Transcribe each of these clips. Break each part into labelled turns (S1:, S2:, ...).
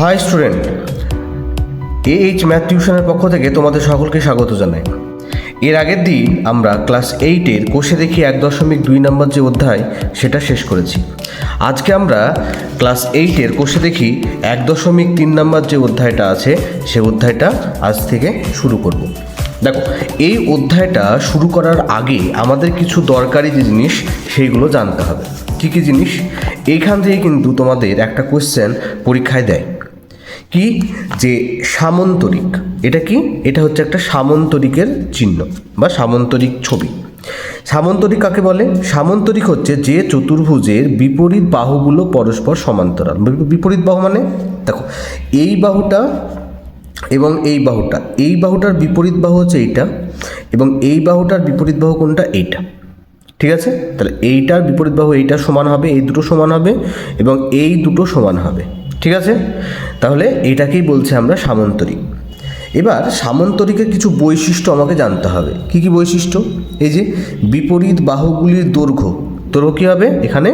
S1: High student, AH math টিউশনের পক্ষ থেকে তোমাদের সকলকে স্বাগত জানাই। এর আগের দিন আমরা ক্লাস 8-এর কোষে দেখি 1.2 নম্বর যে অধ্যায় সেটা শেষ করেছি। আজকে আমরা ক্লাস 8-এর কোষে দেখি 1.3 নম্বর যে অধ্যায়টা আছে সে অধ্যায়টা আজ থেকে শুরু করব। দেখো, এই অধ্যায়টা শুরু করার আগে আমাদের কিছু দরকারি যে জিনিস সেইগুলো জানতে হবে। কী কী জিনিস? এইখান থেকে কিন্তু তোমাদের একটা কোশ্চেন পরীক্ষায় দেয় কি, যে সামন্তরিক। এটা কি? এটা হচ্ছে একটা সামন্তরিকের চিহ্ন বা সামন্তরিক ছবি। সামন্তরিক কাকে বলে? সামন্তরিক হচ্ছে যে চতুর্ভুজের বিপরীত বাহুগুলো পরস্পর সমান্তরাল। বিপরীত বাহু মানে দেখো, এই বাহুটা এবং এই বাহুটা, এই বাহুটার বিপরীত বাহু হচ্ছে এইটা, এবং এই বাহুটার বিপরীত বাহু কোনটা? এইটা। ঠিক আছে, তাহলে এইটার বিপরীত বাহু এইটা সমান হবে, এই দুটো সমান হবে, এবং এই দুটো সমান হবে। ঠিক আছে, তাহলে এটাকেই বলছে আমরা সামন্তরিক। এবার সামন্তরিকের কিছু বৈশিষ্ট্য আমাকে জানতে হবে। কি কি বৈশিষ্ট্য? এই যে বিপরীত বাহুগুলির দৈর্ঘ্য কী হবে? এখানে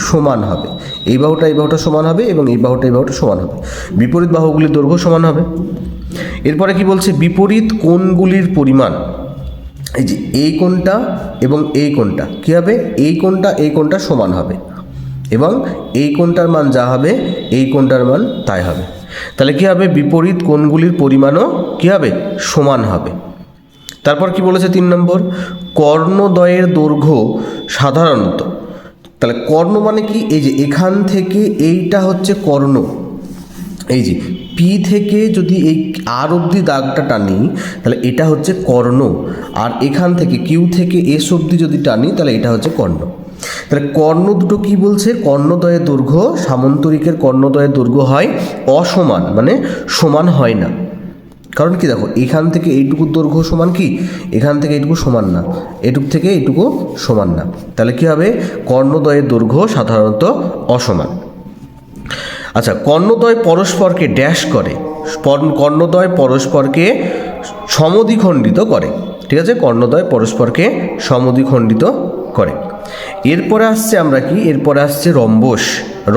S1: সমান হবে। এই বাহুটা এই বাহুটা সমান হবে, এবং এই বাহুটা এই বাহুটা সমান হবে। বিপরীত বাহুগুলির দৈর্ঘ্য সমান হবে। এরপরে কি বলছে? বিপরীত কোণগুলির পরিমাণ। এই যে এই কোণটা এবং এই কোণটা কী হবে? এই কোণটা সমান হবে, এবং এই কোণটার মান যা হবে এই কোণটার মান তাই হবে। তাহলে কী হবে? বিপরীত কোণগুলির পরিমাণও কী হবে? সমান হবে। তারপর কি বলেছে 3 নম্বর? কর্ণদ্বয়ের দৈর্ঘ্য সাধারণত, তাহলে কর্ণ মানে কি? এই যে এখান থেকে এইটা হচ্ছে কর্ণ, এই যে পি থেকে যদি এই আর অবধি দাগটা টানি তাহলে এটা হচ্ছে কর্ণ, আর এখান থেকে কিউ থেকে এস অবধি যদি টানি তাহলে এটা হচ্ছে কর্ণ। তাহলে কর্ণ দুটো কি বলছে? কর্ণদ্বয়ের দৈর্ঘ্য, সামন্তরিকের কর্ণদ্বয়ের দৈর্ঘ্য হয় অসমান, মানে সমান হয় না। কারণ কি? দেখো, এখান থেকে এইটুকুর দৈর্ঘ্য সমান কি? এখান থেকে এইটুকু সমান না, এটুকু থেকে এইটুকু সমান না। তাহলে কি হবে? কর্ণদ্বয়ের দৈর্ঘ্য সাধারণত অসমান। আচ্ছা, কর্ণদ্বয় পরস্পরকে ড্যাশ করে, কর্ণদ্বয় পরস্পরকে সমদ্বিখণ্ডিত করে। ঠিক আছে, কর্ণদ্বয় পরস্পরকে সমদ্বিখণ্ডিত করে। এরপরে আসছে আমরা কি? এরপরে আসছে রম্বস।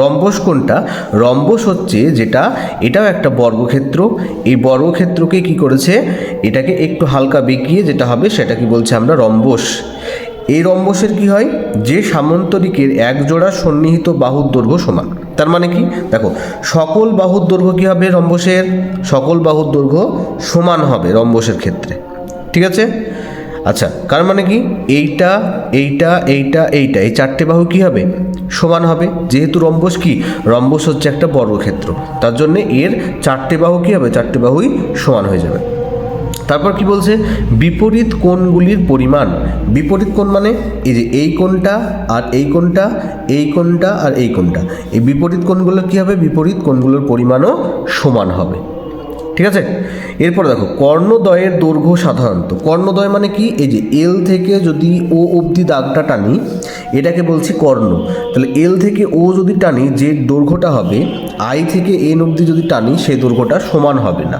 S1: রম্বস কোনটা? রম্বস হচ্ছে যেটা, এটাও একটা বর্গক্ষেত্র। এই বর্গক্ষেত্রকে কি করেছে? এটাকে একটু হালকা বেঁকিয়ে যেটা হবে সেটা কি বলছে আমরা? রম্বস। এই রম্বসের কি হয়? যে সামন্তরিকের এক জোড়া সন্নিহিত বাহুর দৈর্ঘ্য সমান। তার মানে কি? দেখো, সকল বাহুর দৈর্ঘ্য কী হবে? রম্বসের সকল বাহুর দৈর্ঘ্য সমান হবে রম্বসের ক্ষেত্রে। ঠিক আছে, আচ্ছা, কার মানে কি? এইটা এইটা এইটা এইটা, এই চারটে বাহু কি হবে? সমান হবে। যেহেতু রম্বস কি? রম্বস হচ্ছে একটা বর্গক্ষেত্র, তার জন্য এর চারটে বাহু কি হবে? চারটে বাহুই সমান হয়ে যাবে। তারপর কি বলছে? বিপরীত কোণগুলির পরিমাণ। বিপরীত কোণ মানে এই যে এই কোণটা আর এই কোণটা, এই কোণটা আর এই কোণটা, এই বিপরীত কোণগুলোর কী হবে? বিপরীত কোণগুলোর পরিমাণও সমান হবে। ঠিক আছে, এরপর দেখো, কর্ণদ্বয়ের দৈর্ঘ্য সাধারণত। কর্ণদ্বয় মানে কি? এই যে এল থেকে যদি ও অবধি দাগটা টানি এটাকে বলছি কর্ণ। তাহলে এল থেকে ও যদি টানি যে দৈর্ঘ্যটা হবে, আই থেকে এন অবধি যদি টানি সেই দৈর্ঘ্যটা সমান হবে না,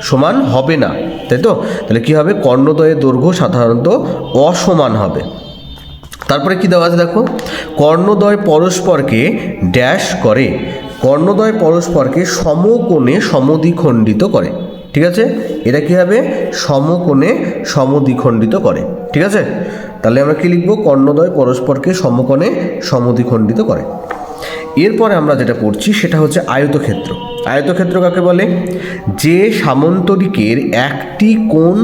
S1: সমান হবে না, তাই তো? তাহলে কী হবে? কর্ণদ্বয়ের দৈর্ঘ্য সাধারণত অসমান হবে। তারপরে কি দেওয়া আছে দেখো, কর্ণদ্বয় পরস্পরকে ড্যাশ করে। কর্ণদ্বয় পরস্পরকে সমকোণে সমদ্বিখণ্ডিত করে। ঠিক আছে, এটা কী হবে? সমকোণে সমদ্বিখণ্ডিত করে। ঠিক আছে, তাহলে আমরা কি লিখব? কর্ণদ্বয় পরস্পরকে সমকোণে সমদ্বিখণ্ডিত করে। এরপরে আমরা যেটা পড়ছি সেটা হচ্ছে আয়তক্ষেত্র। আয়তক্ষেত্র কাকে বলে? যে সামন্তরিকের একটি কোণ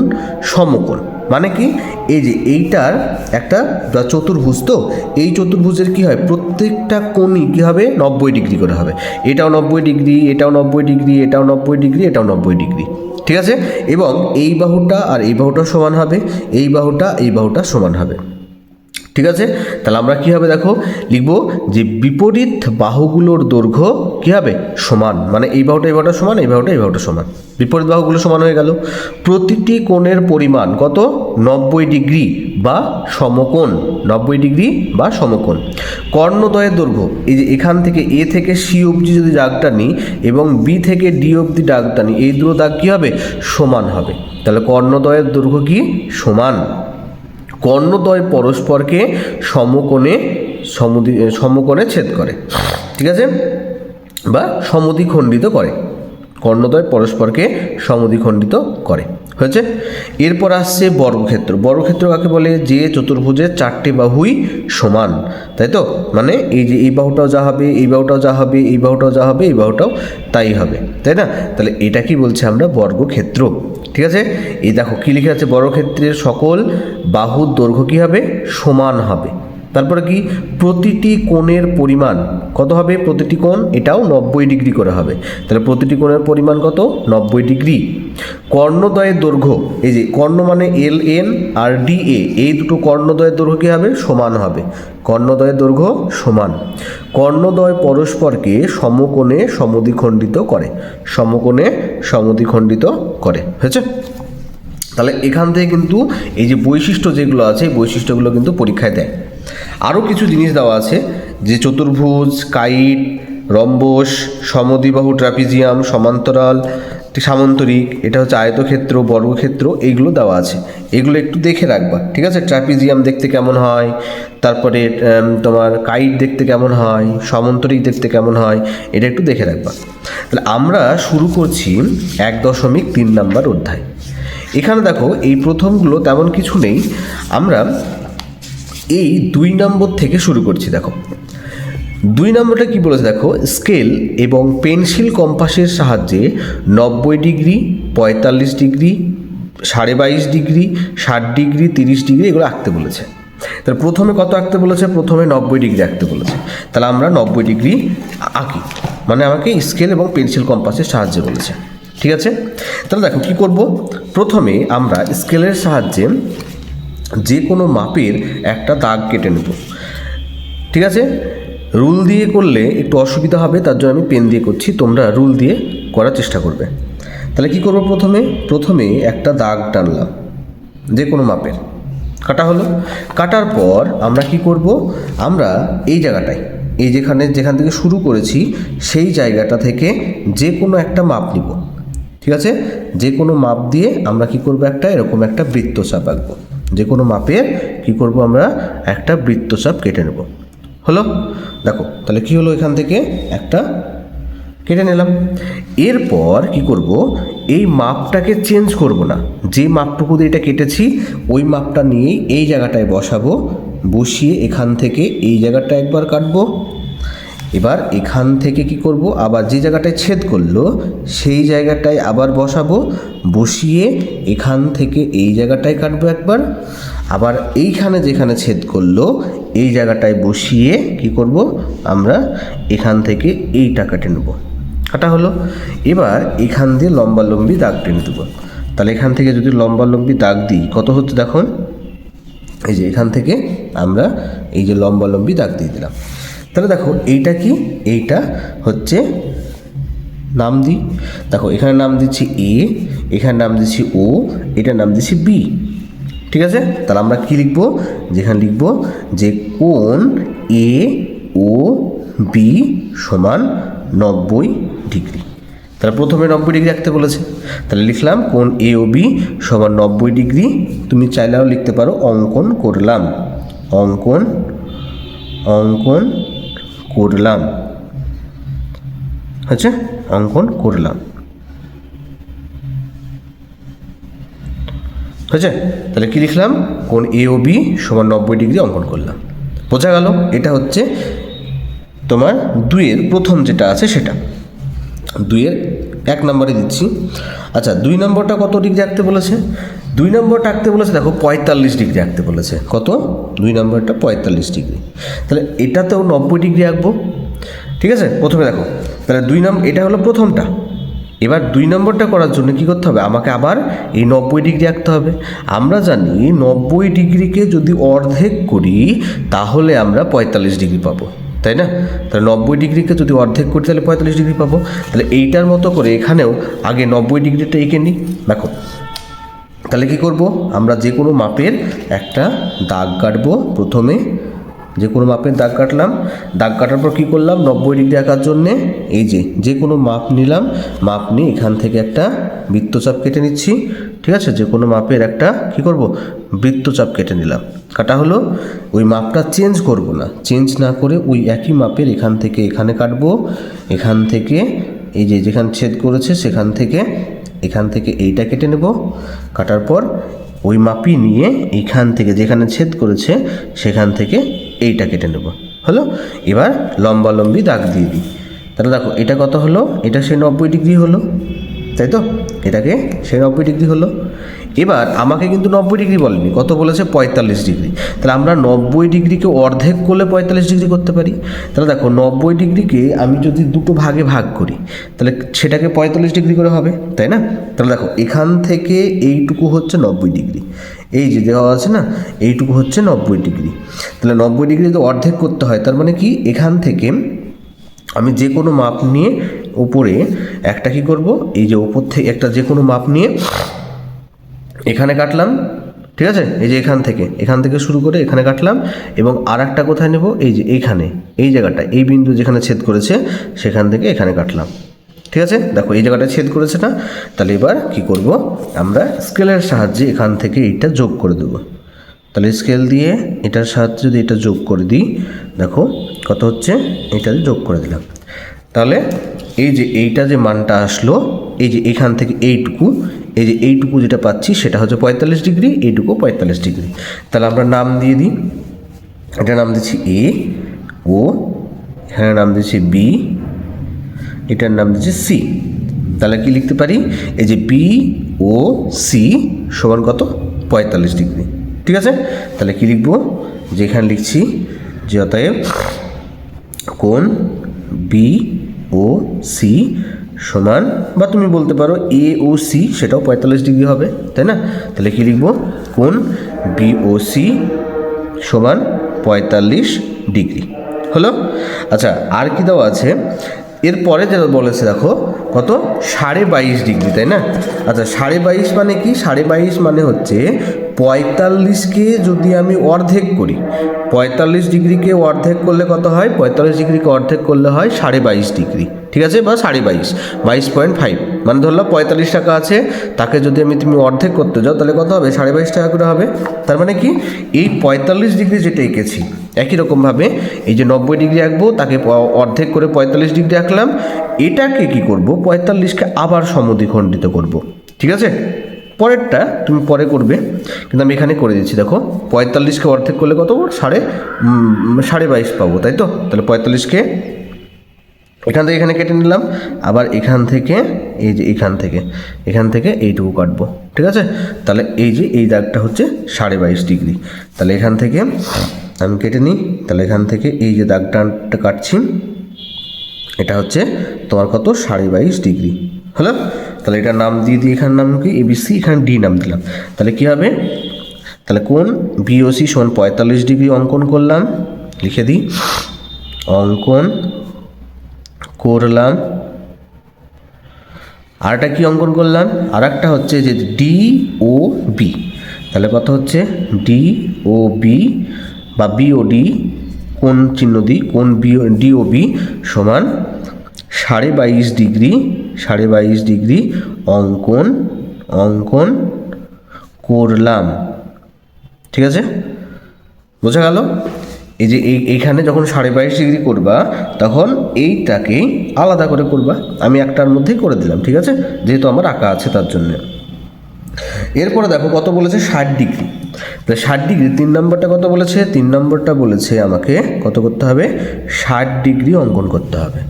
S1: সমকোণ। মানে কি? এই যে এইটার একটা চতুর্ভুজ, তো এই চতুর্ভুজের কি হয়? প্রত্যেকটা কোণই কী হবে? 90 ডিগ্রি করে হবে। এটাও 90 ডিগ্রি, এটাও 90 ডিগ্রি, এটাও 90 ডিগ্রি, এটাও 90 ডিগ্রি। ঠিক আছে, এবং এই বাহুটা আর এই বাহুটা সমান হবে, এই বাহুটা এই বাহুটা সমান হবে। ঠিক আছে, তাহলে আমরা কী হবে? দেখো, লিখব যে বিপরীত বাহুগুলোর দৈর্ঘ্য কী হবে? সমান, মানে এই বাহুটা এই বাহুটা সমান, এই বাহুটা এই বাহুটা সমান, বিপরীত বাহুগুলো সমান হয়ে গেল। প্রতিটি কোণের পরিমাণ কত? 90 ডিগ্রি বা সমকোণ, 90 ডিগ্রি বা সমকোণ। কর্ণদ্বয়ের দৈর্ঘ্য, এই যে এখান থেকে এ থেকে সি অবধি যদি দাগটা নিই এবং বি থেকে ডি অবধি দাগটা নিই, এই দুটো দাগ কী হবে? সমান হবে। তাহলে কর্ণদ্বয়ের দৈর্ঘ্য কি? সমান। কর্ণদ্বয় পরস্পরকে সমকোণে ছেদ করে। ঠিক আছে, বা সমদ্বিখণ্ডিত করে। কর্ণদ্বয় পরস্পরকে সমদ্বিখণ্ডিত করে। হয়েছে। এরপর আসছে বর্গক্ষেত্র। বর্গক্ষেত্র কাকে বলে? যে চতুর্ভুজের 4টে বাহুই সমান, তাই তো? মানে এই যে এই বাহুটাও যা হবে, এই বাহুটাও যা হবে, এই বাহুটাও যা হবে, এই বাহুটাও তাই হবে, তাই না? তাহলে এটা কি বলছে আমরা? বর্গক্ষেত্র। ঠিক আছে। এই দেখো কি লিখে আছে? বর্গক্ষেত্রের সকল বাহুর দৈর্ঘ্য কী হবে? সমান হবে। তারপরে কি? প্রতিটি কোণের পরিমাণ কত হবে? প্রতিটি কোণ এটাও 90 ডিগ্রি করে হবে। তাহলে প্রতিটি কোণের পরিমাণ কত? 90 ডিগ্রি। কর্ণদ্বয়ের দৈর্ঘ্য, এই যে কর্ণ মানে LN আর DA, এই দুটো কর্ণদ্বয়ের দৈর্ঘ্য কী হবে? সমান হবে। কর্ণদ্বয়ের দৈর্ঘ্য সমান। কর্ণদ্বয় পরস্পরকে সমকোণে সমদ্বিখণ্ডিত করে। সমকোণে সমদ্বিখণ্ডিত করে। হয়েছে। তাহলে এখান থেকে কিন্তু এই যে বৈশিষ্ট্য যেগুলো আছে, এই বৈশিষ্ট্যগুলো কিন্তু পরীক্ষায় দেয়। আরও কিছু জিনিস দেওয়া আছে, যে চতুর্ভুজ, কাইট, রম্বস, সমদ্বিবাহু ট্রাপিজিয়াম, সমান্তরাল, সামান্তরিক, এটা হচ্ছে আয়তক্ষেত্র, বর্গক্ষেত্র, এইগুলো দেওয়া আছে। এগুলো একটু দেখে রাখবা, ঠিক আছে? ট্রাপিজিয়াম দেখতে কেমন হয়, তারপরে তোমার কাইট দেখতে কেমন হয়, সমান্তরিক দেখতে কেমন হয়, এটা একটু দেখে রাখবা। তাহলে আমরা শুরু করছি 1.3 নম্বর অধ্যায়। এখানে দেখো এই প্রথমগুলো তেমন কিছু নেই, আমরা এই 2 নম্বর থেকে শুরু করছি। দেখো 2 নম্বরটা কি বলেছে? দেখো, স্কেল এবং পেন্সিল কম্পাসের সাহায্যে 90 degree, 45 degree, 22.5 degree, 60 degree, 30 degree এগুলো আঁকতে বলেছে। তাহলে প্রথমে কত আঁকতে বলেছে? প্রথমে 90 ডিগ্রি আঁকতে বলেছে। তাহলে আমরা 90 ডিগ্রি আঁকি, মানে আমাকে স্কেল এবং পেন্সিল কম্পাসের সাহায্যে বলেছে। ঠিক আছে। তাহলে দেখো কি করব? প্রথমে আমরা স্কেলের সাহায্যে যে কোনো মাপের একটা দাগ কেটে নেব। ঠিক আছে। রুল দিয়ে করলে একটু অসুবিধা হবে, তার জন্য আমি পেন দিয়ে করছি, তোমরা রুল দিয়ে করার চেষ্টা করবে। তাহলে কি করব? প্রথমে একটা দাগ টানলাম, যে কোনো মাপের কাটা হলো। কাটার পর আমরা কি করব? আমরা এই জায়গাটায়, এই যেখান থেকে শুরু করেছি সেই জায়গাটা থেকে যে কোনো একটা মাপ নিব। ঠিক আছে। যে কোনো মাপ দিয়ে আমরা কি করব? একটা এরকম একটা বৃত্তচাপ আঁকবো। যে কোনো মাপের কি করব? আমরা একটা বৃত্তচাপ কেটে নেব। হলো? দেখো তাহলে কি হলো? এখান থেকে একটা কেটে নিলাম। এরপর কি করব? এই মাপটাকে চেঞ্জ করব না, যে মাপটুকু দিয়ে এটা কেটেছি ওই মাপটা নিয়েই এই জায়গাটায় বসাবো। বসিয়ে এখান থেকে এই জায়গাটা একবার কাটবো। এবার এখান থেকে কি করব? আবার যে জায়গাটায় ছেদ করলো সেই জায়গাটায় আবার বসাবো। বসিয়ে এখান থেকে এই জায়গাটায় কাটবো একবার। আবার এইখানে যেখানে ছেদ করলো এই জায়গাটায় বসিয়ে কি করব? আমরা এখান থেকে এইটা কেটে নেব। কাটা হলো। এবার এখান দিয়ে লম্বালম্বি দাগ টেনে দেবো। তাহলে এখান থেকে যদি লম্বালম্বি দাগ দিই কত হচ্ছে দেখুন? এই যে এখান থেকে আমরা এই যে লম্বালম্বি দাগ দিয়ে দিলাম। তাহলে দেখো এইটা কি? এইটা হচ্ছে নাম দিই। দেখো এখানে নাম দিচ্ছি এ, এখানে নাম দিচ্ছি ও, এটার নাম দিচ্ছি বি। ঠিক আছে। তাহলে আমরা কি লিখব? যেখানে লিখব যে কোণ এ ও বি সমান 90 ডিগ্রি। তাহলে প্রথমে 90 ডিগ্রি রাখতে বলেছে, তাহলে লিখলাম কোণ এ ও বি সমান 90 ডিগ্রি। তুমি চাইলেও লিখতে পারো অঙ্কন করলাম। অঙ্কন করলাম। আচ্ছা, অঙ্কন করলাম। আচ্ছা, তাহলে কি লিখলাম? কোণ এ ও বি সমান 90 ডিগ্রি অঙ্কন করলাম। বোঝা গেল? এটা হচ্ছে তোমার 2-এর প্রথম যেটা আছে সেটা। 2-এর 1 নম্বরে দিচ্ছি। আচ্ছা, 2 নম্বরটা কত ডিগ্রি আঁকতে বলেছে? 2 নম্বরটা আঁকতে বলেছে দেখো 45 ডিগ্রি আঁকতে বলেছে। কত? 2 নম্বরটা 45 ডিগ্রি। তাহলে এটাতেও 90 ডিগ্রি আঁকবো। ঠিক আছে। প্রথমে দেখো, তাহলে 2 নম্বর এটা হলো প্রথমটা। এবার 2 নম্বরটা করার জন্য কি করতে হবে? আমাকে আবার এই 90 ডিগ্রি আঁকতে হবে। আমরা জানি 90 ডিগ্রিকে যদি অর্ধেক করি তাহলে আমরা 45 ডিগ্রি পাবো, তাই না? তাহলে 90 ডিগ্রিকে যদি অর্ধেক করি তাহলে 45 ডিগ্রি পাবো। তাহলে এইটার মতো করে এখানেও আগে 90 ডিগ্রিটা এঁকে নিই। দেখো তাহলে কি করব? আমরা যে কোনো মাপের একটা দাগ কাটবো। প্রথমে যে কোনো মাপের দাগ কাটলাম। দাগ কাটার পর কী করলাম? 90 ডিগ্রি আঁকার জন্যে এই যে কোনো মাপ নিলাম। মাপ নিয়ে এখান থেকে একটা বৃত্তচাপ কেটে নিচ্ছি। ঠিক আছে। যে কোনো মাপের একটা কী করব? বৃত্তচাপ কেটে নিলাম। কাটা হলো। ওই মাপটা চেঞ্জ করব না, চেঞ্জ না করে ওই একই মাপের এখান থেকে এখানে কাটবো, এখান থেকে এই যে যেখানে ছেদ করেছে এখান থেকে এইটা কেটে নেব, কাটার পর ওই মাপি নিয়ে এইখান থেকে যেখানে ছেদ করেছে সেখান থেকে এইটা কেটে নেব। হলো, এবার লম্বালম্বি দাগ দিয়ে দিই। তাহলে দেখো এটা কত হলো, এটা সেই 90 ডিগ্রি হলো, তাই তো, এটাকে সেই 90 ডিগ্রি হলো। এবার আমাকে কিন্তু 90 ডিগ্রি বলেনি, কত বলেছে 45 ডিগ্রি। তাহলে আমরা 90 ডিগ্রিকে অর্ধেক করলে 45 ডিগ্রি করতে পারি। তাহলে দেখো 90 ডিগ্রিকে আমি যদি দুটো ভাগে ভাগ করি তাহলে সেটাকে 45 ডিগ্রি করে হবে, তাই না? তাহলে দেখো এখান থেকে এইটুকু হচ্ছে 90 ডিগ্রি, এই যে দেওয়া আছে না, এইটুকু হচ্ছে 90 ডিগ্রি। তাহলে 90 ডিগ্রি যদি অর্ধেক করতে হয় তার মানে কি, এখান থেকে আমি যে কোনো মাপ নিয়ে উপরে একটা কি করব, এই যে উপর থেকে একটা যে কোনো মাপ নিয়ে এখানে কাটলাম, ঠিক আছে, এই যে এখান থেকে শুরু করে এখানে কাটলাম, এবং আর একটা কোথায় নেব, এই যে এইখানে, এই জায়গাটা, এই বিন্দু যেখানে ছেদ করেছে সেখান থেকে এখানে কাটলাম, ঠিক আছে। দেখো এই জায়গাটা ছেদ করেছে না, তাহলে এবার কি করব, আমরা স্কেলের সাহায্যে এখান থেকে এইটা যোগ করে দেব। তাহলে স্কেল দিয়ে এটার সাহায্যে যদি এটা যোগ করে দিই, দেখো কত হচ্ছে, এটা যোগ করে দিলাম। তাহলে এই যে এইটা যে মানটা আসলো, এই যে এখান থেকে এইটুকু, এই যে এইটুকু যেটা পাচ্ছি সেটা হচ্ছে 45 ডিগ্রি, এইটুকু 45 ডিগ্রি। তাহলে আমরা নাম দিয়ে দিই, এটা নাম দিচ্ছি এ, ও, এখানে নাম দিচ্ছি বি, এটার নাম দিচ্ছি সি। তাহলে কি লিখতে পারি, এই যে বি ও সি সমান কত, 45 ডিগ্রি, ঠিক আছে। তাহলে কি লিখবো, যে এখানে লিখছি যে অতএব কোণ বি ও সি সমান, বা তুমি বলতে পারো এ ও সি, সেটাও 45 ডিগ্রি হবে, তাই না? তাহলে কি লিখবো, কোণ বি ও সি সমান 45 ডিগ্রি হলো। আচ্ছা, আর কি দেওয়া আছে, এরপরে যেটা বলেছে দেখো কত, 22.5 ডিগ্রি, তাই না? আচ্ছা 22.5 মানে কি, 22.5 মানে হচ্ছে 45কে যদি আমি অর্ধেক করি, 45 ডিগ্রিকে অর্ধেক করলে কত হয়, 45 ডিগ্রিকে অর্ধেক করলে হয় 22.5 ডিগ্রি, ঠিক আছে, বা 22.5, 22.5, মানে ধরলাম 45 টাকা আছে, তাকে যদি তুমি অর্ধেক করতে যাও তাহলে কত হবে, 22.5 টাকা করে হবে। তার মানে কি, এই 45 ডিগ্রি যেটা এঁকেছি একই রকমভাবে এই যে 90 ডিগ্রি আঁকবো, তাকে অর্ধেক করে 45 ডিগ্রি আঁকলাম, এটাকে কি করব, 45কে আবার সমদ্বিখণ্ডিত করব, ঠিক আছে। পরেরটা তুমি পরে করবে, কিন্তু আমি এখানে করে দিচ্ছি। দেখো 45কে অর্ধেক করলে কত, 22.5 পাবো, তাই তো। তাহলে 45কে এখান থেকে এখানে কেটে নিলাম, আবার এখান থেকে এই যে এখান থেকে এইটুকু কাটবো, ঠিক আছে। তাহলে এই যে এই দাগটা হচ্ছে 22.5 ডিগ্রি। তাহলে এখান থেকে আমি কেটে নিই, তাহলে এখান থেকে এই যে দাগটা কাটছি, এটা হচ্ছে তোমার কত, 22.5 ডিগ্রি হলো। তাহলে এটার নাম দিয়ে দিই, এখানে নাম কি এবিসি, এখানে ডি নাম দিলাম। তাহলে কি হবে, তাহলে কোণ বিওসি সমান 45 ডিগ্রি অঙ্কন করলাম, লিখে দিই, অঙ্কন করলাম। আরেকটা কি অঙ্কন করলাম, আর একটা হচ্ছে যে ডি ও বি। তাহলে কত হচ্ছে, ডি ও বি বা বি ও ডি, কোণ চিহ্ন দিই, কোণ ডি ও বি সমান 22.5 ডিগ্রি, 22.5 ডিগ্রি অঙ্কন করলাম, ঠিক আছে, বোঝা গেল। এই যে এইখানে যখন 22.5 ডিগ্রি করবা তখন এইটাকে আলাদা করে করবা, আমি একটার মধ্যেই করে দিলাম, ঠিক আছে, যেহেতু আমার আঁকা আছে তার জন্য। এরপরে দেখো কত বলেছে, 60 ডিগ্রি। তাহলে 60 ডিগ্রি 3 নম্বরটা কত বলেছে, 3 নম্বরটা বলেছে আমাকে কত করতে হবে, 60 ডিগ্রি অঙ্কন করতে হবে।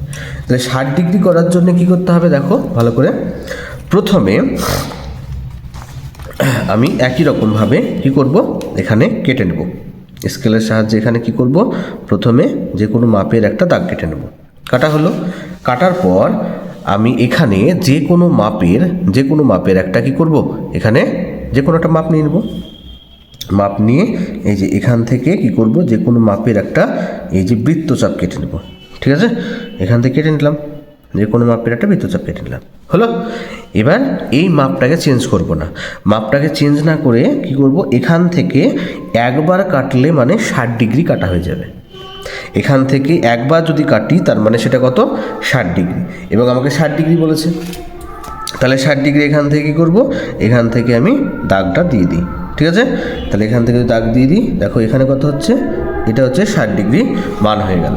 S1: তাহলে 60 ডিগ্রি করার জন্য কি করতে হবে, দেখো ভালো করে, প্রথমে আমি একই রকমভাবে কি করব, এখানে কেটে নেব স্কেলের সাহায্যে। এখানে কি করব, প্রথমে যে কোনো মাপের একটা দাগ কেটে নেব, কাটা হলো। কাটার পর আমি এখানে যে কোনো মাপের একটা কি করব, এখানে যে কোনো একটা মাপ নিয়ে নেব, মাপ নিয়ে এই যে এখান থেকে কি করব, যে কোনো মাপের একটা এই যে বৃত্তচাপ কেটে নেব, ঠিক আছে। এখান থেকে কেটে নিলাম, যে কোনো মাপের একটা বৃত্তচাপ কেটে নিলাম, হলো। এবার এই মাপটাকে চেঞ্জ করব না, মাপটাকে চেঞ্জ না করে কি করব, এখান থেকে একবার কাটলে মানে 60 ডিগ্রি কাটা হয়ে যাবে। এখান থেকে একবার যদি কাটি তার মানে সেটা কত, 60 ডিগ্রি, এবং আমাকে 60 ডিগ্রি বলেছে। তাহলে 60 ডিগ্রি এখান থেকে কী করবো, এখান থেকে আমি দাগটা দিয়ে দিই, ঠিক আছে। তাহলে এখান থেকে দাগ দিয়ে দিই, দেখো এখানে কত হচ্ছে, এটা হচ্ছে 60 ডিগ্রি মান হয়ে গেল।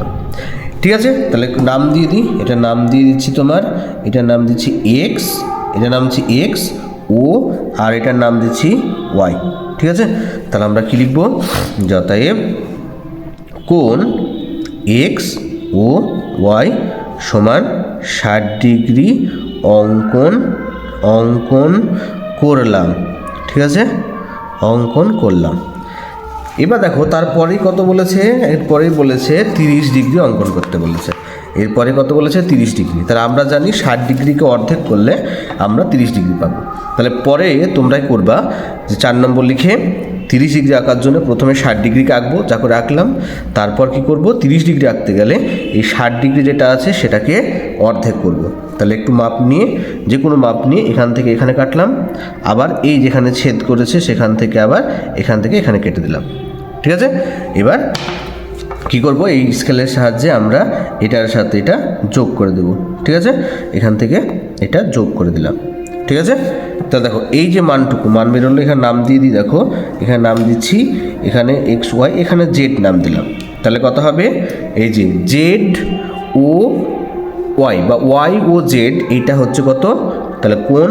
S1: ঠিক আছে, তাহলে নাম দিয়ে দিই। এটা নাম দিয়ে দিচ্ছি তোমার, এটার নাম দিচ্ছি এক্স, এটার নাম দিচ্ছি এক্স ও, আর এটার নাম দিচ্ছি ওয়াই। ঠিক আছে, তাহলে আমরা কি লিখব, অতএব কোণ এক্স ও ওয়াই সমান 60 ডিগ্রি অঙ্কন করলাম। ঠিক আছে, অঙ্কন করলাম। এবার দেখো তারপরেই কত বলেছে, এরপরেই বলেছে 30 ডিগ্রি অঙ্কন করতে বলেছে। এরপরে কত বলেছে, 30 ডিগ্রি। তাহলে আমরা জানি 60 ডিগ্রিকে অর্ধেক করলে আমরা 30 ডিগ্রি পাবো। তাহলে পরে তোমরাই করবা যে 4 নম্বর লিখে 30 ডিগ্রি আঁকার জন্য প্রথমে 60 ডিগ্রিকে আঁকবো, যা করে আঁকলাম। তারপর কি করব, 30 ডিগ্রি আঁকতে গেলে এই 60 ডিগ্রি যেটা আছে সেটাকে অর্ধেক করব। তাহলে একটু মাপ নিয়ে, যে কোনো মাপ নিয়ে এখান থেকে এখানে কাটলাম, আবার এই যেখানে ছেদ করেছে সেখান থেকে আবার এখান থেকে এখানে কেটে দিলাম। ঠিক আছে, এবার কি করব, এই স্কেলের সাহায্যে আমরা এটার সাথে এটা যোগ করে দেব। ঠিক আছে, এখান থেকে এটা যোগ করে দিলাম। ঠিক আছে, তা দেখো এই যে মানটুকু, মান বেরোলো, এখানে নাম দিয়ে দিই। দেখো এখানে নাম দিচ্ছি, এখানে এক্স ওয়াই, এখানে জেড নাম দিলাম। তাহলে কত হবে, এই যে জেড ও ওয়াই বা ওয়াই ও জেড, এইটা হচ্ছে কত, তাহলে কোণ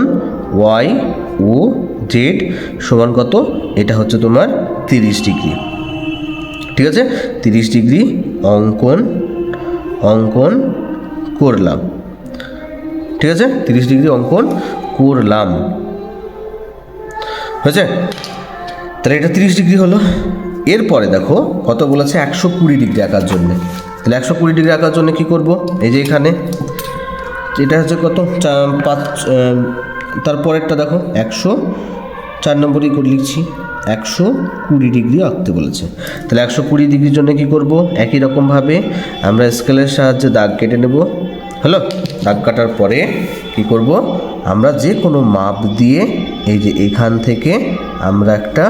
S1: ওয়াই ও জেড সমান কত, এটা হচ্ছে তোমার 30 ডিগ্রি। ঠিক আছে, 30 ডিগ্রি অঙ্কন করলাম। ঠিক আছে, 30 ডিগ্রি অঙ্কন করলাম। হয়েছে, তাহলে এটা 30 ডিগ্রি হলো। এরপরে দেখো কত বলেছে, 120 ডিগ্রি আঁকার জন্য। তাহলে 120 ডিগ্রি আঁকার জন্য কী করব, এই যে এখানে এটা হচ্ছে কত, 5, তারপরেরটা দেখো 104 নম্বরই করে লিখছি, 120 ডিগ্রি আঁকতে বলেছে। তাহলে 120 ডিগ্রির জন্য কি করব, একই রকমভাবে আমরা স্কেলের সাহায্যে দাগ কেটে নেব। হলো, দাগ কাটার পরে কি করব, আমরা যে কোনো মাপ দিয়ে এই যে এখান থেকে আমরা একটা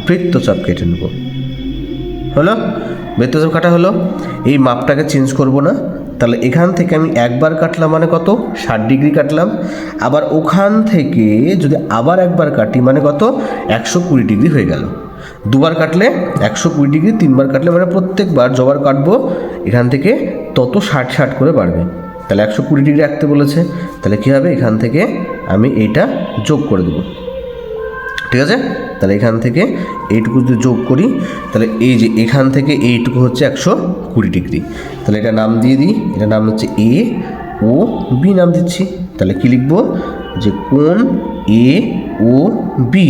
S1: বৃত্তচাপ কেটে নেব। হলো, বৃত্তচাপ কাটা হলো। এই মাপটাকে চেঞ্জ করব না। তাহলে এখান থেকে আমি একবার কাটলাম মানে কত, 60 ডিগ্রি কাটলাম। আবার ওখান থেকে যদি আবার একবার কাটি মানে কত, 120 ডিগ্রি হয়ে গেল। দুবার কাটলে 120 ডিগ্রি, তিনবার কাটলে মানে প্রত্যেকবার যবার কাটবো এখান থেকে তত 60 করে বাড়বে। তাহলে 120 ডিগ্রি আঁকতে বলেছে, তাহলে কী হবে, এখান থেকে আমি এইটা যোগ করে দেবো। ঠিক আছে, তাহলে এখান থেকে এইটুকু যদি যোগ করি, তাহলে এই যে এখান থেকে এইটুকু হচ্ছে 120 ডিগ্রি। তাহলে এটা নাম দিয়ে দিই, এটা নাম হচ্ছে এ ও বি নাম দিচ্ছি। তাহলে কি লিখব, যে কোণ এ ও বি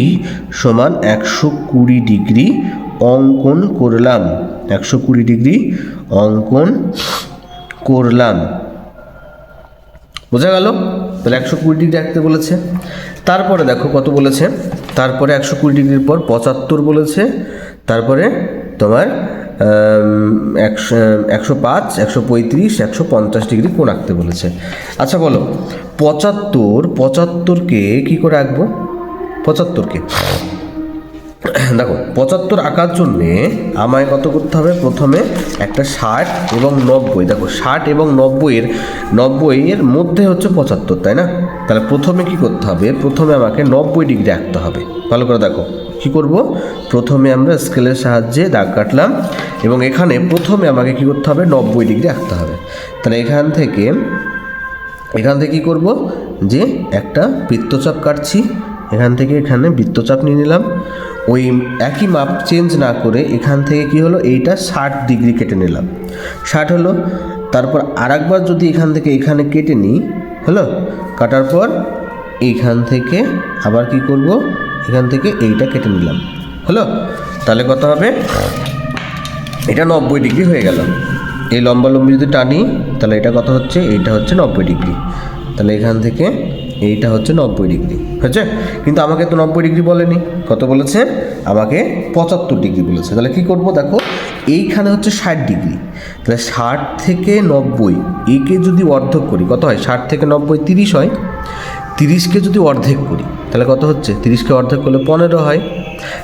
S1: সমান 120 ডিগ্রি অঙ্কন করলাম। 120 ডিগ্রি অঙ্কন করলাম। বোঝা গেল, তাহলে 120 ডিগ্রি আঁকতে বলেছে। তারপরে দেখো কত বলেছে, তারপরে 120 ডিগ্রির পর 75 বলেছে। তারপরে তোমার 105, 135, 150 ডিগ্রি কোণ আঁকতে বলেছে। আচ্ছা বলো, 75কে কী করে আঁকবো, 75কে দেখো 75 আঁকার জন্যে আমায় কত করতে হবে, প্রথমে একটা 60 এবং 90, দেখো 60 এবং 90-এর মধ্যে হচ্ছে 75, তাই না? তাহলে প্রথমে কি করতে হবে, প্রথমে আমাকে 90 ডিগ্রি আঁকতে হবে। ভালো করে দেখো কি করব, প্রথমে আমরা স্কেলের সাহায্যে দাগ কাটলাম এবং এখানে প্রথমে আমাকে কি করতে হবে, 90 ডিগ্রি আঁকতে হবে। তাহলে এখান থেকে কি করব, যে একটা বৃত্তচাপ কাটছি, এখান থেকে এখানে বৃত্তচাপ নিয়ে নিলাম। ওই একই মাপ চেঞ্জ না করে এখান থেকে কি হলো, এইটা 60 ডিগ্রি কেটে নিলাম, 60 হলো। তারপর আরেকবার যদি এখান থেকে এখানে কেটে নিই, হলো, কাটার পর এইখান থেকে আবার কি করব, এখান থেকে এইটা কেটে নিলাম, হলো। তাহলে কত হবে, এটা 90 ডিগ্রি হয়ে গেল। এই লম্বালম্বি যদি টানি তাহলে এটা কত হচ্ছে, এইটা হচ্ছে 90 ডিগ্রি। তাহলে এখান থেকে এইটা হচ্ছে 90 ডিগ্রি হয়েছে। কিন্তু আমাকে তো 90 ডিগ্রি বলেনি, কত বলেছে, আমাকে 75 ডিগ্রি বলেছে। তাহলে কি করব, দেখো এইখানে হচ্ছে 60 ডিগ্রি, তাহলে 60 থেকে 90 একে যদি অর্ধেক করি কত হয়, 60 থেকে 90 30 হয়। 30কে যদি অর্ধেক করি তাহলে কত হচ্ছে, 30কে অর্ধেক করলে 15 হয়।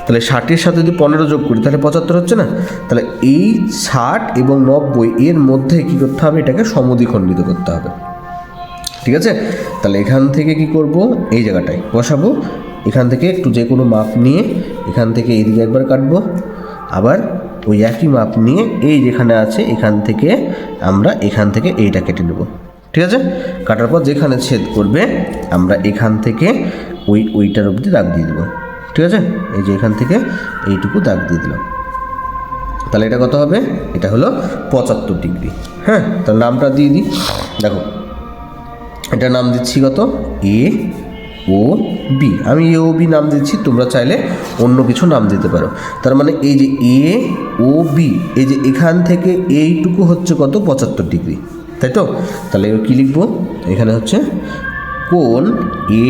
S1: তাহলে 60-এর সাথে যদি 15 যোগ করি তাহলে 75 হচ্ছে না। তাহলে এই 60 এবং 90 এর মধ্যে কী করতে হবে, এটাকে সমদ্বিখণ্ডিত করতে হবে। ঠিক আছে, তাহলে এখান থেকে কি করব, এই জায়গাটায় বসাবো। এখান থেকে একটু যে কোনো মাপ নিয়ে এখান থেকে এইদিকে একবার কাটবো, আবার ওই একই মাপ নিয়ে এই যেখানে আছে এখান থেকে আমরা এখান থেকে এইটা কেটে নেব। ঠিক আছে, কাটার পর যেখানে ছেদ করবে আমরা এখান থেকে ওইটার অবধি দাগ দিয়ে দেবো। ঠিক আছে, এই যে এখান থেকে এইটুকু দাগ দিয়ে দিলাম। তাহলে এটা কত হবে? এটা হলো 75 ডিগ্রি। হ্যাঁ, তার নামটা দিয়ে দিই। দেখো এটার নাম দিচ্ছি কত? এ ও বি। আমি এ ও বি নাম দিচ্ছি, তোমরা চাইলে অন্য কিছু নাম দিতে পারো। তার মানে এই যে এ ও বি, এই যে এখান থেকে এইটুকু হচ্ছে কত? 75 ডিগ্রি, তাই তো? তাহলে কী লিখবো? এখানে হচ্ছে কোণ এ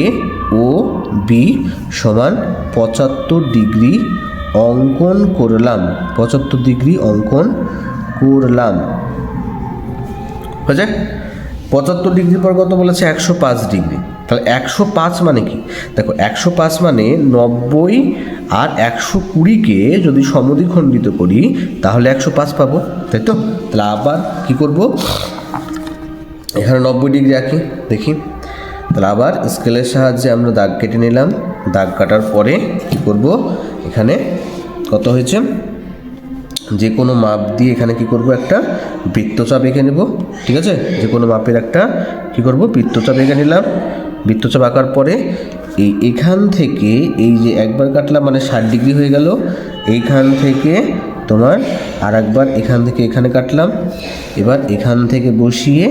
S1: ও বি সমান 75 ডিগ্রি অঙ্কন করলাম। 75 ডিগ্রি অঙ্কন করলাম। হয়েছে? 75 ডিগ্রির পর কত বলেছে? 105 ডিগ্রি। তাহলে 105 মানে কি? দেখো 105 মানে 90 আর 120কে যদি সমদ্বিখণ্ডিত করি তাহলে 105 পাবো, তাই তো? তাহলে আবার কি করব? এখানে 90 ডিগ্রি আঁকি, দেখি। তাহলে আবার স্কেলের সাহায্যে আমরা দাগ কেটে নিলাম। দাগ কাটার পরে কি করব? এখানে কত হয়েছে? যে কোনো মাপ দিয়ে এখানে কি করব? একটা বৃত্তচাপ এঁকে নেব। ঠিক আছে, যে কোনো মাপের একটা কি করব? বৃত্তচাপ এঁকে নিলাম। বৃত্তচাপ আঁকার পরে এখান থেকে এই যে একবার কাটলাম মানে 60 ডিগ্রি হয়ে গেল। এইখান থেকে তোমার আর একবার এখান থেকে এখানে কাটলাম। এবার এখান থেকে বসিয়ে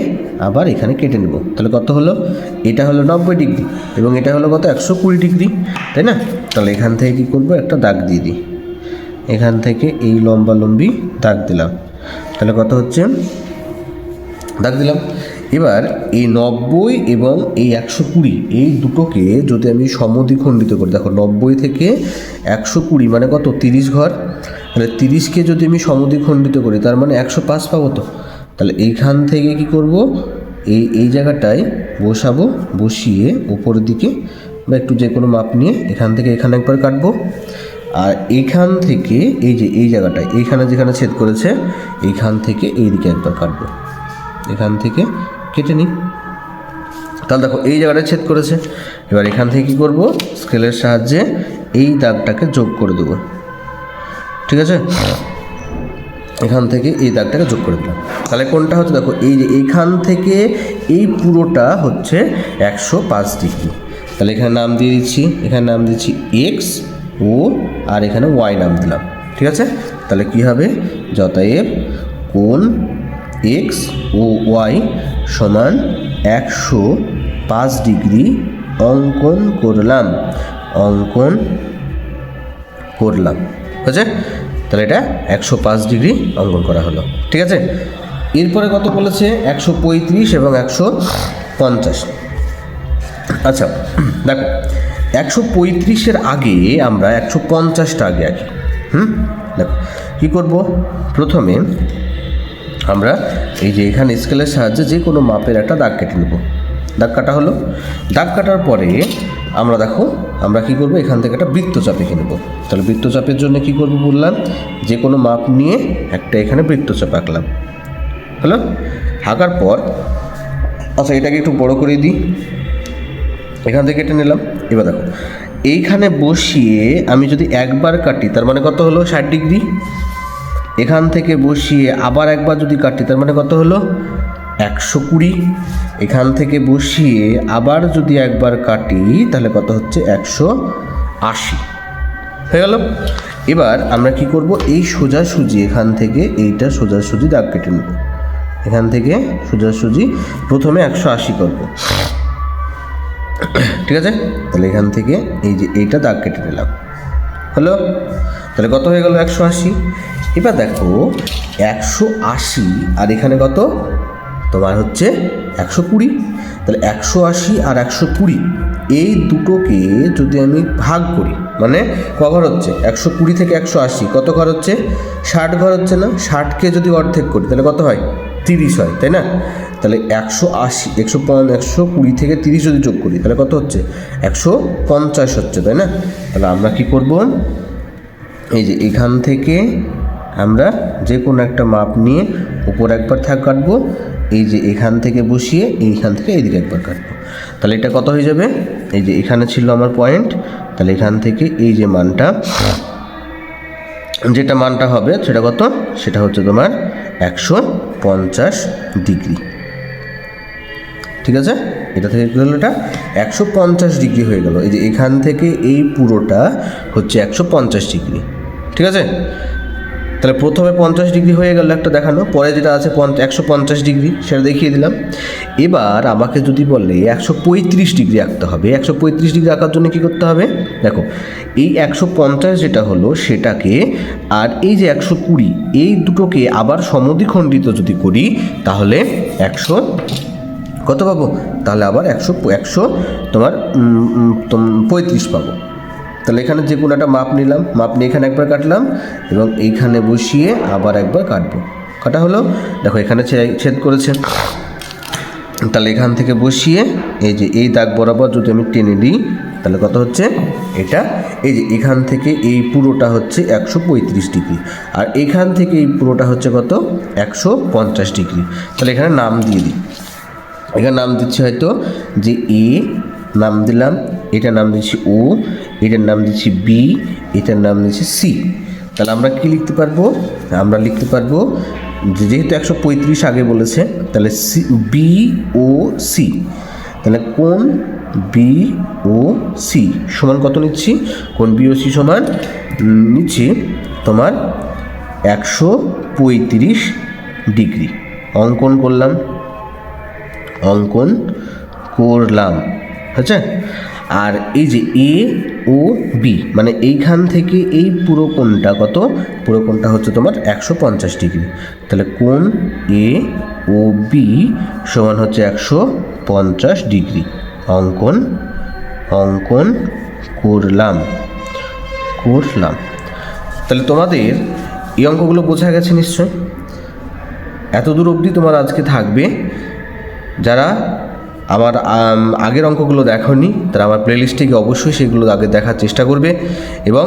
S1: আবার এখানে কেটে নেব। তাহলে কত হলো? এটা হলো 90 ডিগ্রি এবং এটা হলো কত? 120 ডিগ্রি, তাই না? তাহলে এখান থেকে কি করব? একটা দাগ দিয়ে দিই। এখান থেকে এই লম্বি দাগ দিলাম। তাহলে কত হচ্ছে? দাগ দিলাম। এবার এই 90 এবং এই 120 এই দুটোকে যদি আমি সমদ্বিখণ্ডিত করি, দেখো 90 থেকে 120 মানে কত? 30 ঘর। তাহলে 30কে যদি আমি সমদ্বিখণ্ডিত করি তার মানে 105 পাবো তো। তাহলে এইখান থেকে কি করব? এই জায়গাটায় বসাবো, বসিয়ে উপরের দিকে বা একটু যে কোনো মাপ নিয়ে এখান থেকে এখানে একবার কাটবো। আর এইখান থেকে এই যে এই জায়গাটায় এইখানে যেখানে ছেদ করেছে এইখান থেকে এই দিকে একবার কাটবো। এখান থেকে কেটে নিই। তাহলে দেখো এই জায়গাটায় ছেদ করেছে। এবার এখান থেকে কী করবো? স্কেলের সাহায্যে এই দাগটাকে যোগ করে দেবো। ঠিক আছে, এখান থেকে এই দাগটাকে যোগ করে দিলাম। তাহলে কোনটা হচ্ছে? দেখো এই যে এইখান থেকে এই পুরোটা হচ্ছে 105 ডিগ্রি। তাহলে এখানে নাম দিয়ে দিচ্ছি, এখানে নাম দিচ্ছি এক্স ও আর এখানে ওয়াই নাম দিলাম। ঠিক আছে, তাহলে কী হবে? অতএব কোণ এক্স ও ওয়াই সমান 105 ডিগ্রি অঙ্কন করলাম। অঙ্কন করলাম, বুঝছে? তাহলে এটা 105 ডিগ্রি অঙ্কন করা হলো। ঠিক আছে, এরপরে কত বলেছে? 135 এবং 150। আচ্ছা দেখো 135-এর আগে আমরা 150টা আগে আঁকি। দেখো কী করবো? প্রথমে আমরা এই যে এখানে স্কেলের সাহায্যে যে কোনো মাপের একটা দাগ কেটে নেব। দাগ কাটা হলো। দাগ কাটার পরে আমরা দেখো আমরা কি করব? এখান থেকে একটা বৃত্তচাপ এঁকে নেব। তাহলে বৃত্তচাপের জন্য কি করব বললাম? যে কোনো মাপ নিয়ে একটা এখানে বৃত্তচাপ আঁকলাম। হলো? আঁকার পর আচ্ছা এটাকে একটু বড় করে দিই। এখান থেকে কেটে নিলাম। এবার দেখো এইখানে বসিয়ে আমি যদি একবার কাটি তার মানে কত হলো? 60 ডিগ্রি। এখান থেকে বসিয়ে আবার একবার যদি কাটি তার মানে কত হলো? 120। এখান থেকে বসিয়ে আবার যদি একবার কাটি তাহলে কত হচ্ছে? 180 হয়ে গেল। এবার আমরা কি করব? এই সোজাসুজি এখান থেকে এইটা সোজাসুজি দাগ কেটে নেব। এখান থেকে সোজাসুজি প্রথমে 180 করব। ঠিক আছে, তাহলে এখান থেকে এই যে এইটা দাগ কেটে নিলাম। হলো? তাহলে কত হয়ে গেল? 180। এবার দেখো 180 আর এখানে কত তোমার হচ্ছে 120। তাহলে 180 আর 120 এই দুটোকে যদি আমি ভাগ করি মানে ক ঘর হচ্ছে? 120 থেকে 180 কত ঘর হচ্ছে? 60 ঘর হচ্ছে না? 60কে যদি অর্ধেক করি তাহলে কত হয়? 30 হয়, তাই না? তাহলে 180 120 থেকে 30 যদি যোগ করি তাহলে কত হচ্ছে? 150 হচ্ছে, তাই না? তাহলে আমরা কি করব? এই যে এখান থেকে আমরা যে কোনো একটা মাপ নিয়ে উপর একবার থাক কাটবো। এই যে এখান থেকে বসিয়ে এইখান থেকে এইদিকে একবার কাটবো। তাহলে এটা কত হয়ে যাবে? এই যে এখানে ছিল আমার পয়েন্ট, তাহলে এখান থেকে এই যে মানটা যেটা মানটা হবে সেটা কত, সেটা হচ্ছে তোমার 150 ডিগ্রি। ঠিক আছে, এটা থেকে কী হলো, এটা 150 ডিগ্রি হয়ে গেল। এই যে এখান থেকে এই পুরোটা হচ্ছে 150 ডিগ্রি। ঠিক আছে, তাহলে প্রথমে 50 ডিগ্রি হয়ে গেল একটা দেখানো, পরে যেটা আছে 150 ডিগ্রি সেটা দেখিয়ে দিলাম। এবার আমাকে যদি বলে 135 ডিগ্রি আঁকতে হবে, 135 ডিগ্রি আঁকার জন্য কী করতে হবে, দেখো এই 150 যেটা হলো সেটাকে আর এই যে 120 এই দুটোকে আবার সমদ্বিখণ্ডিত যদি করি তাহলে 100 কত পাবো, তাহলে আবার 100 তোমার 35 পাবো। তাহলে এখানে যে কোনো একটা মাপ নিলাম, মাপ নিয়ে এখানে একবার কাটলাম এবং এইখানে বসিয়ে আবার একবার কাটবো, কাটা হলো। দেখো এখানে ছেদ করেছে, তাহলে এখান থেকে বসিয়ে এই যে এই দাগ বরাবর যদি আমি টেনে দিই তাহলে কত হচ্ছে, এটা এই যে এখান থেকে এই পুরোটা হচ্ছে 135 ডিগ্রি আর এখান থেকে এই পুরোটা হচ্ছে কত, 150 ডিগ্রি। তাহলে এখানে নাম দিয়ে দিই, এখানে নাম দিচ্ছি হয়তো যে এ নাম দিলাম, এটার নাম দিচ্ছি ও, এটার নাম দিচ্ছি বি, এটার নাম দিচ্ছি সি। তাহলে আমরা কি লিখতে পারবো, আমরা লিখতে পারবো যেহেতু 135 আগে বলেছে তাহলে সি বি ও সি, তাহলে কোণ বি ও সি সমান কত নিচ্ছি, কোণ বি ও সি সমান নিচ্ছি তোমার 135 ডিগ্রি। অঙ্কন করলাম, অঙ্কন করলাম, আচ্ছা। আর এই যে এ ও বি মানে এইখান থেকে এই পুরো কোণটা কত, পুরো কোণটা হচ্ছে তোমার 150 ডিগ্রি। তাহলে কোণ এ ও বি সমান হচ্ছে 150 ডিগ্রি। অঙ্কন অঙ্কন করলাম করলাম। তাহলে তোমাদের এই অঙ্কগুলো বোঝা গেছে নিশ্চয়, এত দূর অবধি তোমার আজকে থাকবে। যারা আমার আগের অঙ্কগুলো দেখোনি তারা আমার প্লেলিস্টে গিয়ে অবশ্যই সেগুলো আগে দেখার চেষ্টা করবে এবং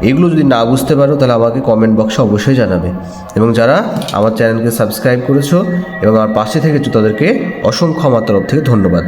S1: এগুলো যদি না বুঝতে পারো তাহলে আমাকে কমেন্ট বক্সে অবশ্যই জানাবে। এবং যারা আমার চ্যানেলকে সাবস্ক্রাইব করেছো এবং আমার পাশে থেকেছো তাদেরকে অসংখ্য আমার তরফ থেকে ধন্যবাদ।